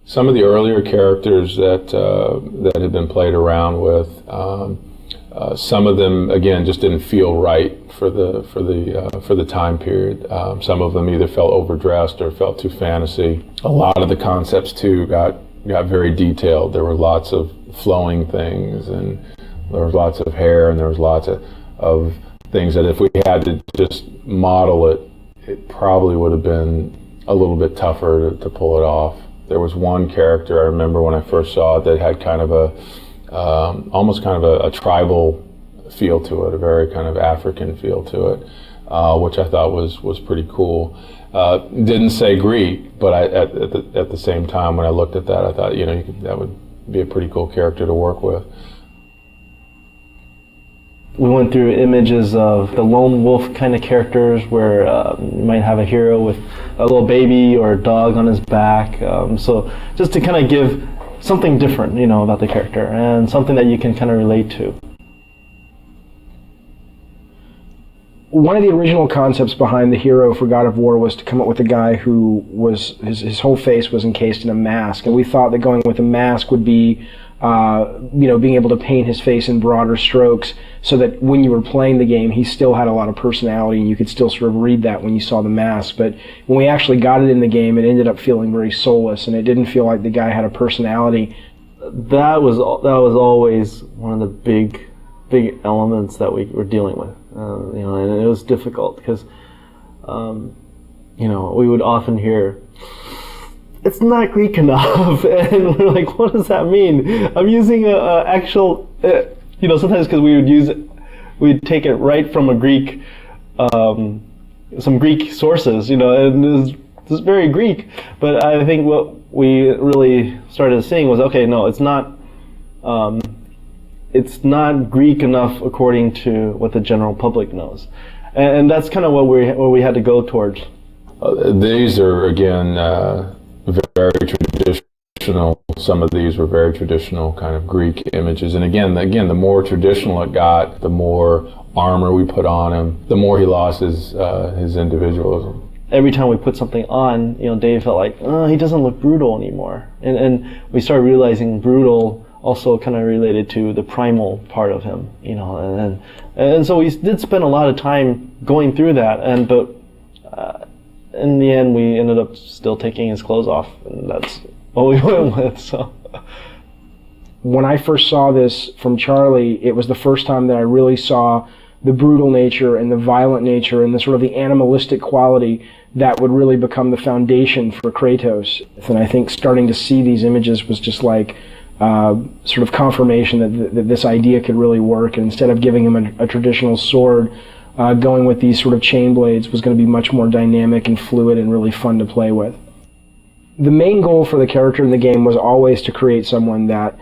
Some of the earlier characters that that had been played around with, some of them again just didn't feel right for the time period. Some of them either felt overdressed or felt too fantasy. A lot of the concepts too got very detailed. There were lots of flowing things, and there was lots of hair, and there was lots of things that if we had to just model it, it probably would have been a little bit tougher to pull it off. There was one character I remember when I first saw it that had kind of almost kind of a tribal feel to it, a very kind of African feel to it, which I thought was pretty cool. Didn't say Greek, but at the same time when I looked at that, I thought, you know, that would be a pretty cool character to work with. We went through images of the lone wolf kind of characters where you might have a hero with a little baby or a dog on his back. So just to kind of give something different, you know, about the character and something that you can kind of relate to. One of the original concepts behind the hero for God of War was to come up with a guy who was, his whole face was encased in a mask, and we thought that going with a mask would be you know, being able to paint his face in broader strokes so that when you were playing the game, he still had a lot of personality and you could still sort of read that when you saw the mask. But when we actually got it in the game, it ended up feeling very soulless, and it didn't feel like the guy had a personality. That was always one of the big elements that we were dealing with, you know, and it was difficult because, you know, we would often hear, "It's not Greek enough," and we're like, "What does that mean?" I'm using a actual, you know, sometimes because we'd take it right from a Greek, some Greek sources, you know, and it's very Greek. But I think what we really started seeing was, okay, no, it's not Greek enough according to what the general public knows, and that's kind of what we had to go towards. These are again. Very traditional. Some of these were very traditional kind of Greek images, and again, the more traditional it got, the more armor we put on him, the more he lost his individualism. Every time we put something on, you know, Dave felt like, oh, he doesn't look brutal anymore, and we started realizing brutal also kind of related to the primal part of him, you know, and so we did spend a lot of time going through that, but. In the end, we ended up still taking his clothes off, and that's what we went with. So, when I first saw this from Charlie, it was the first time that I really saw the brutal nature and the violent nature and the sort of the animalistic quality that would really become the foundation for Kratos. And I think starting to see these images was just like sort of confirmation that this idea could really work. And instead of giving him a traditional sword, going with these sort of chain blades was going to be much more dynamic and fluid and really fun to play with. The main goal for the character in the game was always to create someone that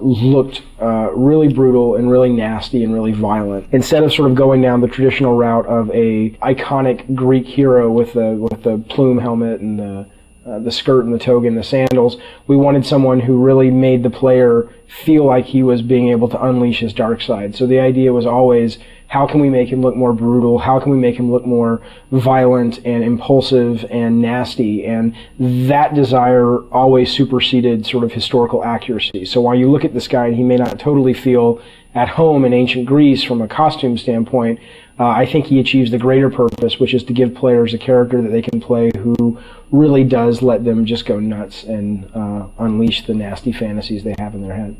looked really brutal and really nasty and really violent. Instead of sort of going down the traditional route of a iconic Greek hero with the plume helmet and the skirt and the toga and the sandals, we wanted someone who really made the player feel like he was being able to unleash his dark side. So the idea was always, how can we make him look more brutal? How can we make him look more violent and impulsive and nasty? And that desire always superseded sort of historical accuracy. So while you look at this guy and he may not totally feel at home in ancient Greece from a costume standpoint, I think he achieves the greater purpose, which is to give players a character that they can play who really does let them just go nuts and unleash the nasty fantasies they have in their head.